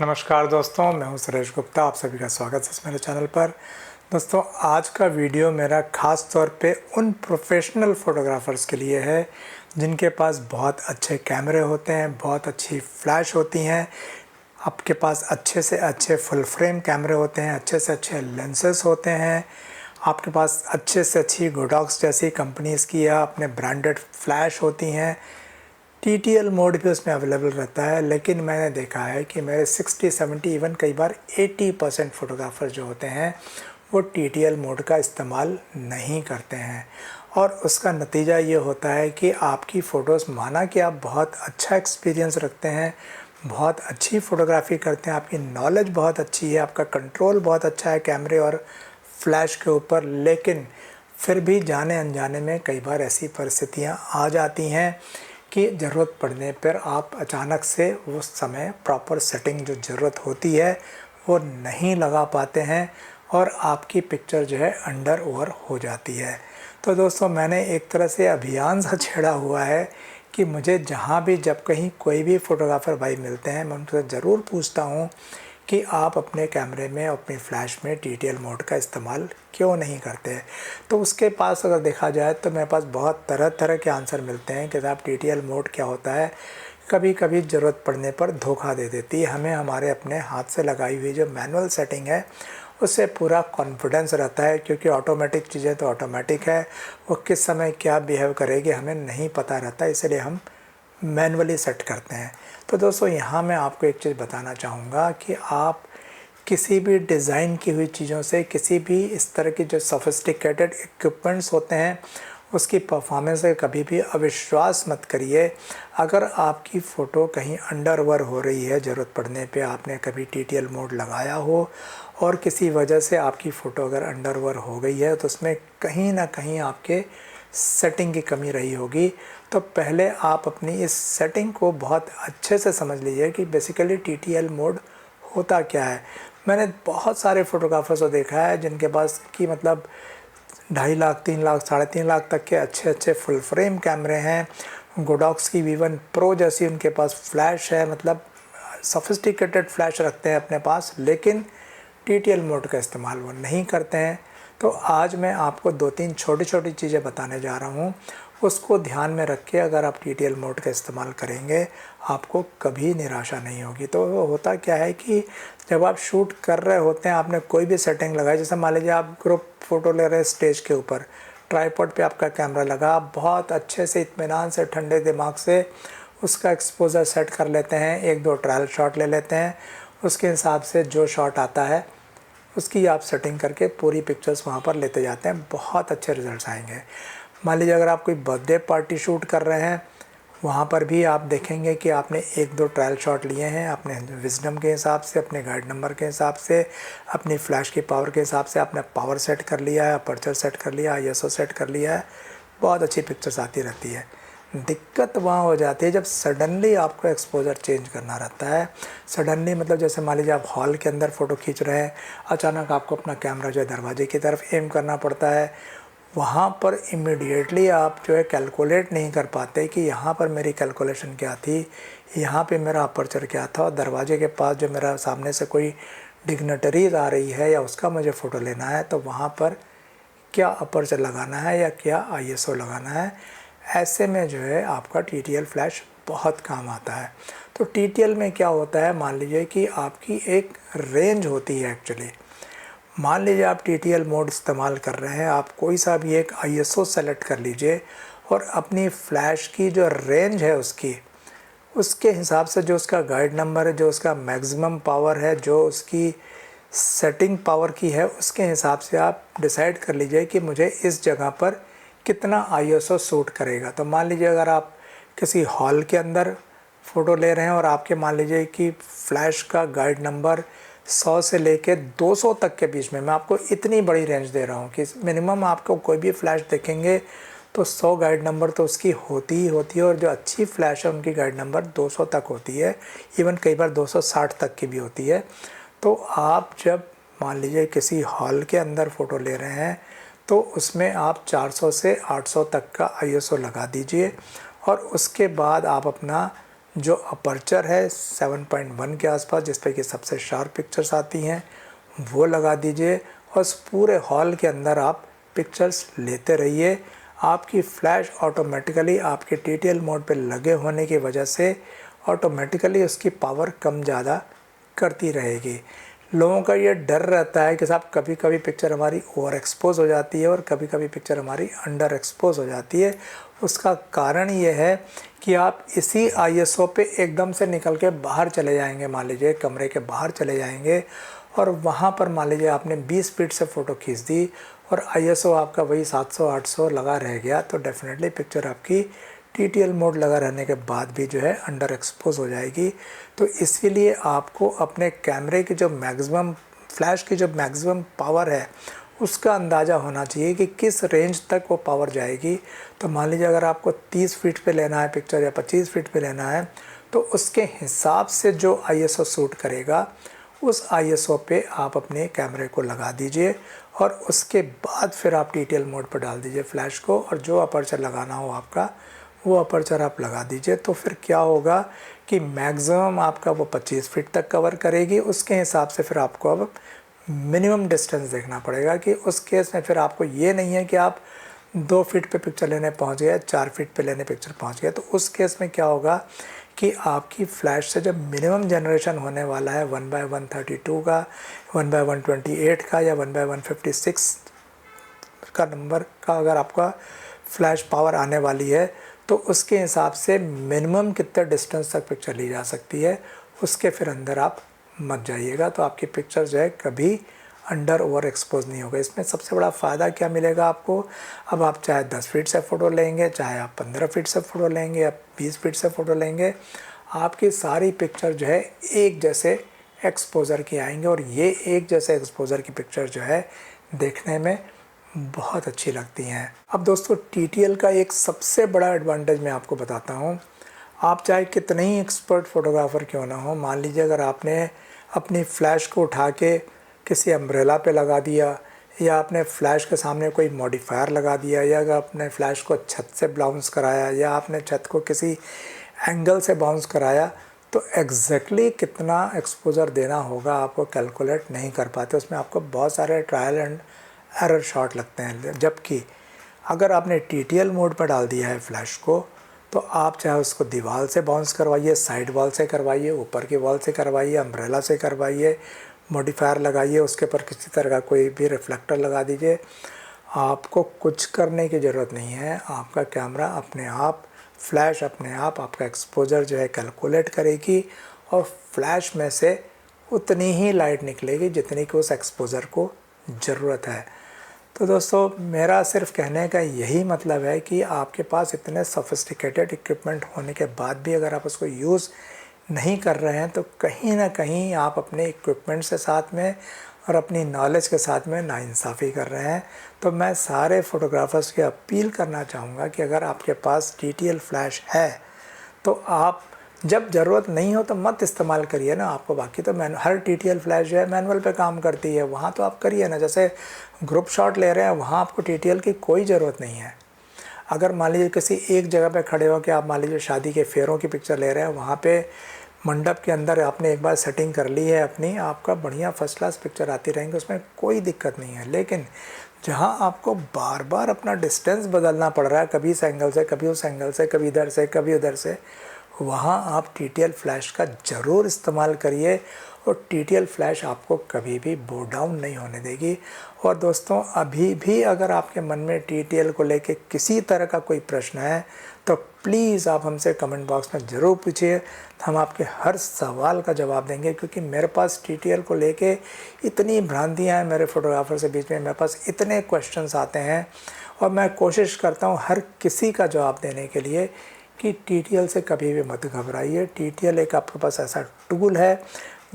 नमस्कार दोस्तों, मैं हूं सुरेश गुप्ता। आप सभी का स्वागत है मेरे चैनल पर। दोस्तों, आज का वीडियो मेरा ख़ास तौर पे उन प्रोफेशनल फ़ोटोग्राफ़र्स के लिए है जिनके पास बहुत अच्छे कैमरे होते हैं, बहुत अच्छी फ्लैश होती हैं, आपके पास अच्छे से अच्छे फुल फ्रेम कैमरे होते हैं, अच्छे से अच्छे लेंसेज होते हैं, आपके पास अच्छे से अच्छी गोडॉक्स जैसी कंपनीज़ की या अपने ब्रांडेड फ्लैश होती हैं। TTL मोड भी उसमें अवेलेबल रहता है, लेकिन मैंने देखा है कि मेरे 60-70 इवन कई बार 80% फ़ोटोग्राफ़र जो होते हैं वो TTL मोड का इस्तेमाल नहीं करते हैं। और उसका नतीजा ये होता है कि आपकी फ़ोटोज़, माना कि आप बहुत अच्छा एक्सपीरियंस रखते हैं, बहुत अच्छी फ़ोटोग्राफ़ी करते हैं, आपकी नॉलेज बहुत अच्छी है, आपका कंट्रोल बहुत अच्छा है कैमरे और फ्लैश के ऊपर, लेकिन फिर भी जाने अनजाने में कई बार ऐसी परिस्थितियाँ आ जाती हैं कि ज़रूरत पड़ने पर आप अचानक से उस समय प्रॉपर सेटिंग जो ज़रूरत होती है वो नहीं लगा पाते हैं और आपकी पिक्चर जो है अंडर ओवर हो जाती है। तो दोस्तों, मैंने एक तरह से अभियान सा छेड़ा हुआ है कि मुझे जहाँ भी, जब कहीं कोई भी फ़ोटोग्राफ़र भाई मिलते हैं, मैं उनसे ज़रूर पूछता हूँ कि आप अपने कैमरे में, अपनी फ़्लैश में TTL मोड का इस्तेमाल क्यों नहीं करते हैं। तो उसके पास अगर देखा जाए तो मेरे पास बहुत तरह तरह के आंसर मिलते हैं कि साहब TTL मोड क्या होता है, कभी कभी ज़रूरत पड़ने पर धोखा दे देती है हमें। हमारे अपने हाथ से लगाई हुई जो मैनुअल सेटिंग है उससे पूरा कॉन्फिडेंस रहता है, क्योंकि ऑटोमेटिक चीज़ें तो ऑटोमेटिक है, वो किस समय क्या बिहेव करेगी हमें नहीं पता रहता, इसलिए हम मैनुअली सेट करते हैं। तो दोस्तों, यहाँ मैं आपको एक चीज़ बताना चाहूँगा कि आप किसी भी डिज़ाइन की हुई चीज़ों से, किसी भी इस तरह की जो सोफिस्टिकेटेड इक्विपमेंट्स होते हैं उसकी परफॉर्मेंस से कभी भी अविश्वास मत करिए। अगर आपकी फ़ोटो कहीं अंडर ओवर हो रही है, ज़रूरत पड़ने पे आपने कभी TTL मोड लगाया हो और किसी वजह से आपकी फ़ोटो अगर अंडर ओवर हो गई है तो उसमें कहीं ना कहीं आपके सेटिंग की कमी रही होगी। तो पहले आप अपनी इस सेटिंग को बहुत अच्छे से समझ लीजिए कि बेसिकली TTL मोड होता क्या है। मैंने बहुत सारे फ़ोटोग्राफ़र्स को देखा है जिनके पास कि मतलब 2.5 लाख, 3 लाख, 3.5 लाख तक के अच्छे अच्छे फुल फ्रेम कैमरे हैं, गोडॉक्स की V1 प्रो जैसी उनके पास फ्लैश है, मतलब सोफिस्टिकेटेड फ्लैश रखते हैं अपने पास, लेकिन TTL मोड का इस्तेमाल वो नहीं करते हैं। तो आज मैं आपको 2-3 छोटी छोटी चीज़ें बताने जा रहा हूँ, उसको ध्यान में रख के अगर आप TTL मोड का इस्तेमाल करेंगे आपको कभी निराशा नहीं होगी। तो होता क्या है कि जब आप शूट कर रहे होते हैं, आपने कोई भी सेटिंग लगाई, जैसे मान लीजिए आप ग्रुप फ़ोटो ले रहे हैं स्टेज के ऊपर, ट्राइपॉड पे आपका कैमरा लगा, आप बहुत अच्छे से इत्मीनान से ठंडे दिमाग से उसका एक्सपोज़र सेट कर लेते हैं, 1-2 ट्रायल शॉट ले लेते हैं, उसके हिसाब से जो शॉट आता है उसकी आप सेटिंग करके पूरी पिक्चर्स वहाँ पर लेते जाते हैं, बहुत अच्छे रिजल्ट्स आएंगे। मान लीजिए अगर आप कोई बर्थडे पार्टी शूट कर रहे हैं, वहाँ पर भी आप देखेंगे कि आपने 1-2 ट्रायल शॉट लिए हैं, अपने विज़डम के हिसाब से, अपने गाइड नंबर के हिसाब से, अपनी फ़्लैश की पावर के हिसाब से आपने पावर सेट कर लिया है, अपर्चर सेट कर लिया है, ISO सेट कर लिया है, बहुत अच्छी पिक्चर्स आती रहती है। दिक्कत वहाँ हो जाती है जब सडनली आपको एक्सपोज़र चेंज करना रहता है। सडनली मतलब जैसे मान लीजिए आप हॉल के अंदर फ़ोटो खींच रहे हैं, अचानक आपको अपना कैमरा जो है दरवाजे की तरफ एम करना पड़ता है। वहाँ पर इमीडिएटली आप जो है कैलकुलेट नहीं कर पाते कि यहाँ पर मेरी कैलकुलेशन क्या थी, यहाँ पे मेरा अपर्चर क्या था, और दरवाजे के पास जो मेरा सामने से कोई डिग्नेटरीज आ रही है या उसका मुझे फ़ोटो लेना है, तो वहाँ पर क्या अपर्चर लगाना है या क्या ISO लगाना है। ऐसे में जो है आपका TTL फ्लैश बहुत काम आता है। तो TTL में क्या होता है, मान लीजिए कि आपकी एक रेंज होती है एक्चुअली। मान लीजिए आप TTL मोड इस्तेमाल कर रहे हैं, आप कोई सा भी एक ISO सेलेक्ट कर लीजिए और अपनी फ़्लैश की जो रेंज है उसके हिसाब से जो उसका गाइड नंबर है, जो उसका मैक्सिमम पावर है, जो उसकी सेटिंग पावर की है, उसके हिसाब से आप डिसाइड कर लीजिए कि मुझे इस जगह पर कितना ISO सूट करेगा। तो मान लीजिए अगर आप किसी हॉल के अंदर फ़ोटो ले रहे हैं और आपके मान लीजिए कि फ़्लैश का गाइड नंबर 100 से लेके 200 तक के बीच में, मैं आपको इतनी बड़ी रेंज दे रहा हूँ कि मिनिमम आपको कोई भी फ़्लैश देखेंगे तो 100 गाइड नंबर तो उसकी होती ही होती है, और जो अच्छी फ़्लैश है उनकी गाइड नंबर 200 तक होती है, इवन कई बार 260 तक की भी होती है। तो आप जब मान लीजिए किसी हॉल के अंदर फ़ोटो ले रहे हैं तो उसमें आप 400 से 800 तक का ISO लगा दीजिए, और उसके बाद आप अपना जो अपर्चर है 7.1 के आसपास, जिस पर कि सबसे शार्प पिक्चर्स आती हैं, वो लगा दीजिए और उस पूरे हॉल के अंदर आप पिक्चर्स लेते रहिए। आपकी फ्लैश ऑटोमेटिकली आपके TTL मोड पे लगे होने की वजह से ऑटोमेटिकली उसकी पावर कम ज़्यादा करती रहेगी। लोगों का ये डर रहता है कि साहब कभी कभी पिक्चर हमारी ओवर एक्सपोज हो जाती है और कभी कभी पिक्चर हमारी अंडर एक्सपोज हो जाती है। उसका कारण ये है कि आप इसी ISO पे एकदम से निकल के बाहर चले जाएंगे, मान लीजिए कमरे के बाहर चले जाएंगे और वहाँ पर मान लीजिए आपने 20 फीट से फ़ोटो खींच दी और ISO आपका वही 700-800 लगा रह गया, तो डेफिनेटली पिक्चर आपकी TTL मोड लगा रहने के बाद भी जो है अंडर एक्सपोज हो जाएगी। तो इसीलिए आपको अपने कैमरे की जो मैक्सिमम फ्लैश की जो मैक्सिमम पावर है उसका अंदाज़ा होना चाहिए कि किस रेंज तक वो पावर जाएगी। तो मान लीजिए अगर आपको 30 फीट पे लेना है पिक्चर या 25 फीट पे लेना है, तो उसके हिसाब से जो ISO शूट करेगा उस ISO पे आप अपने कैमरे को लगा दीजिए और उसके बाद फिर आप TTL मोड पर डाल दीजिए फ्लैश को, और जो अपर्चर लगाना हो आपका वो अपर्चर आप लगा दीजिए। तो फिर क्या होगा कि मैक्सिमम आपका वो 25 फीट तक कवर करेगी। उसके हिसाब से फिर आपको अब मिनिमम डिस्टेंस देखना पड़ेगा कि उस केस में फिर आपको ये नहीं है कि आप 2 फीट पे पिक्चर लेने पहुंच गए, 4 फीट पे लेने पिक्चर पहुंच गए। तो उस केस में क्या होगा कि आपकी फ्लैश से जब मिनिमम जनरेशन होने वाला है 1/132 का, 1/128 का या 1/156 का नंबर का अगर आपका फ्लैश पावर आने वाली है, तो उसके हिसाब से मिनिमम कितने डिस्टेंस तक पिक्चर ली जा सकती है, उसके फिर अंदर आप मत जाइएगा। तो आपकी पिक्चर जो है कभी अंडर ओवर एक्सपोज नहीं होगा। इसमें सबसे बड़ा फ़ायदा क्या मिलेगा आपको, अब आप चाहे 10 फीट से फ़ोटो लेंगे, चाहे आप 15 फीट से फ़ोटो लेंगे या 20 फीट से फ़ोटो लेंगे, आपकी सारी पिक्चर जो है एक जैसे एक्सपोज़र की आएंगे और ये एक जैसे एक्सपोज़र की पिक्चर जो है देखने में बहुत अच्छी लगती हैं। अब दोस्तों TTL का एक सबसे बड़ा एडवांटेज मैं आपको बताता हूँ। आप चाहे कितने ही एक्सपर्ट फ़ोटोग्राफ़र क्यों ना हो, मान लीजिए अगर आपने अपनी फ़्लैश को उठा के किसी अम्ब्रेला पे लगा दिया या आपने फ़्लैश के सामने कोई मॉडिफायर लगा दिया या अगर आपने फ़्लैश को छत से बाउंस कराया या आपने छत को किसी एंगल से बाउंस कराया, तो एग्जैक्टली कितना एक्सपोज़र देना होगा आपको कैलकुलेट नहीं कर पाते। उसमें आपको बहुत सारे ट्रायल एंड एरर शॉट लगते हैं। जबकि अगर आपने TTL मोड पर डाल दिया है फ्लैश को, तो आप चाहे उसको दीवार से बाउंस करवाइए, साइड वॉल से करवाइए, ऊपर की वॉल से करवाइए, अम्ब्रेला से करवाइए, मॉडिफायर लगाइए, उसके ऊपर किसी तरह का कोई भी रिफ्लेक्टर लगा दीजिए, आपको कुछ करने की ज़रूरत नहीं है। आपका कैमरा अपने आप, फ्लैश अपने आप आपका एक्सपोज़र जो है कैलकुलेट करेगी और फ्लैश में से उतनी ही लाइट निकलेगी जितनी कि उस एक्सपोज़र को ज़रूरत है। तो दोस्तों मेरा सिर्फ कहने का यही मतलब है कि आपके पास इतने सोफिस्टिकेटेड इक्विपमेंट होने के बाद भी अगर आप उसको यूज़ नहीं कर रहे हैं, तो कहीं ना कहीं आप अपने इक्विपमेंट से साथ में और अपनी नॉलेज के साथ में नाइंसाफ़ी कर रहे हैं। तो मैं सारे फ़ोटोग्राफ़र्स की अपील करना चाहूँगा कि अगर आपके पास TTL फ्लैश है तो आप जब ज़रूरत नहीं हो तो मत इस्तेमाल करिए ना। आपको बाकी तो हर TTL फ्लैश जो है मैनुअल पे काम करती है, वहाँ तो आप करिए ना। जैसे ग्रुप शॉट ले रहे हैं, वहाँ आपको TTL की कोई ज़रूरत नहीं है। अगर मान लीजिए किसी एक जगह पे खड़े हो के आप मान लीजिए शादी के फेरों की पिक्चर ले रहे हैं, वहाँ पे मंडप के अंदर आपने एक बार सेटिंग कर ली है अपनी, आपका बढ़िया फर्स्ट क्लास पिक्चर आती रहेंगी, उसमें कोई दिक्कत नहीं है। लेकिन जहाँ आपको बार बार अपना डिस्टेंस बदलना पड़ रहा है, कभी इस एंगल से, कभी उस एंगल से, कभी इधर से, कभी उधर से, वहाँ आप TTL फ्लैश का ज़रूर इस्तेमाल करिए और TTL फ्लैश आपको कभी भी बो डाउन नहीं होने देगी। और दोस्तों अभी भी अगर आपके मन में TTL को लेके किसी तरह का कोई प्रश्न है तो प्लीज़ आप हमसे कमेंट बॉक्स में ज़रूर पूछिए, हम आपके हर सवाल का जवाब देंगे। क्योंकि मेरे पास TTL को लेके इतनी भ्रांतियाँ हैं मेरे फोटोग्राफर से बीच में, मेरे पास इतने क्वेश्चंस आते हैं और मैं कोशिश करता हूँ हर किसी का जवाब देने के लिए कि TTL से कभी भी मत घबराइए। TTL एक आपके पास ऐसा टूल है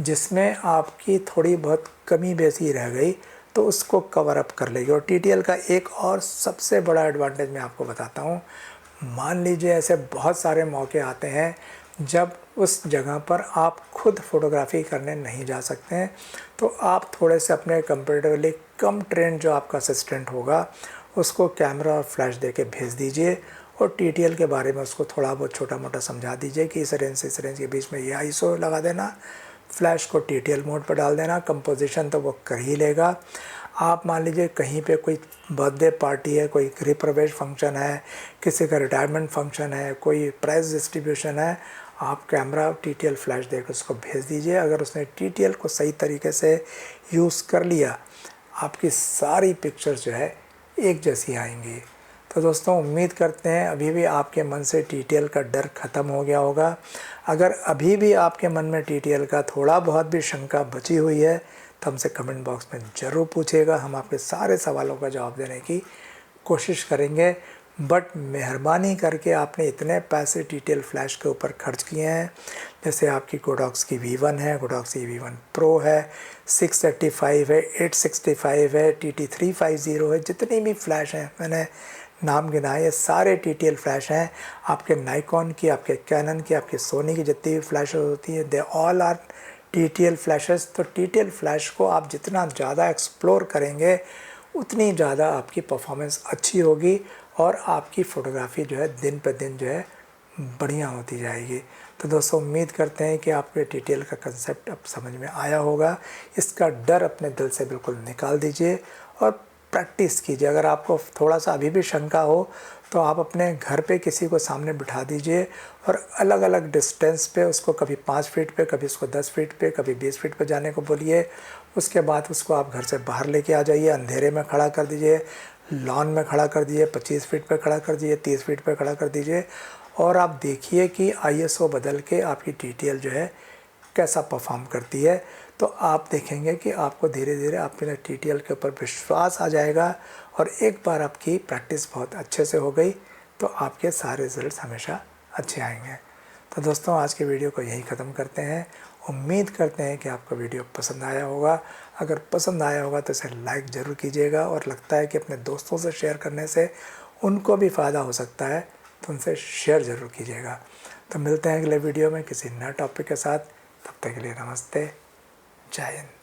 जिसमें आपकी थोड़ी बहुत कमी बेसी रह गई तो उसको कवर अप कर लेगी। और TTL का एक और सबसे बड़ा एडवांटेज मैं आपको बताता हूँ। मान लीजिए ऐसे बहुत सारे मौके आते हैं जब उस जगह पर आप खुद फ़ोटोग्राफी करने नहीं जा सकते हैं, तो आप थोड़े से अपने कंपैरेटिवली कम ट्रेंड जो आपका असिस्टेंट होगा उसको कैमरा और फ्लैश दे के भेज दीजिए और TTL के बारे में उसको थोड़ा बहुत छोटा मोटा समझा दीजिए कि इस रेंज से इस रेंज के बीच में ये ISO लगा देना, फ्लैश को TTL मोड पर डाल देना, कंपोजिशन तो वो कर ही लेगा। आप मान लीजिए कहीं पे कोई बर्थडे पार्टी है, कोई गृह प्रवेश फंक्शन है, किसी का रिटायरमेंट फंक्शन है, कोई प्राइज़ डिस्ट्रीब्यूशन है, आप कैमरा TTL फ्लैश देकर उसको भेज दीजिए। अगर उसने TTL को सही तरीके से यूज़ कर लिया, आपकी सारी पिक्चर्स जो है एक जैसी आएंगी। तो दोस्तों उम्मीद करते हैं अभी भी आपके मन से TTL का डर ख़त्म हो गया होगा। अगर अभी भी आपके मन में TTL का थोड़ा बहुत भी शंका बची हुई है तो हमसे कमेंट बॉक्स में ज़रूर पूछिएगा, हम आपके सारे सवालों का जवाब देने की कोशिश करेंगे। बट मेहरबानी करके आपने इतने पैसे TTL फ्लैश के ऊपर खर्च किए हैं, जैसे आपकी गोडॉक्स की V1 है, गोडॉक्स की V1 प्रो है, 685 है, 865 है, TT350 है, जितनी भी फ्लैश हैं मैंने नाम गिनाए, ये सारे TTL फ्लैश हैं। आपके नाइकॉन की, आपके कैनन की, आपकी सोनी की जितनी भी फ्लैशेस होती हैं, they all are TTL flashes. तो TTL फ्लैश को आप जितना ज़्यादा एक्सप्लोर करेंगे उतनी ज़्यादा आपकी परफॉर्मेंस अच्छी होगी और आपकी फ़ोटोग्राफी जो है दिन पर दिन जो है बढ़िया होती जाएगी। तो दोस्तों उम्मीद करते हैं कि आपको TTL का कंसेप्ट अब समझ में आया होगा। इसका डर अपने दिल से बिल्कुल निकाल दीजिए और प्रैक्टिस कीजिए। अगर आपको थोड़ा सा अभी भी शंका हो तो आप अपने घर पे किसी को सामने बिठा दीजिए और अलग अलग डिस्टेंस पे उसको, कभी 5 फीट पे, कभी उसको 10 फीट पे, कभी 20 फीट पे जाने को बोलिए। उसके बाद उसको आप घर से बाहर लेके आ जाइए, अंधेरे में खड़ा कर दीजिए, लॉन में खड़ा कर दीजिए, 25 फीट पे खड़ा कर दीजिए, 30 फीट पे खड़ा कर दीजिए और आप देखिए कि ISO बदल के आपकी TTL जो है कैसा परफॉर्म करती है। तो आप देखेंगे कि आपको धीरे धीरे आपके TTL के ऊपर विश्वास आ जाएगा और एक बार आपकी प्रैक्टिस बहुत अच्छे से हो गई तो आपके सारे रिजल्ट्स हमेशा अच्छे आएंगे। तो दोस्तों आज के वीडियो को यही ख़त्म करते हैं। उम्मीद करते हैं कि आपको वीडियो पसंद आया होगा। अगर पसंद आया होगा तो इसे लाइक ज़रूर कीजिएगा और लगता है कि अपने दोस्तों से शेयर करने से उनको भी फ़ायदा हो सकता है तो उनसे शेयर ज़रूर कीजिएगा। तो मिलते हैं अगले वीडियो में किसी नए टॉपिक के साथ। तब तक के लिए नमस्ते, जय हिंद।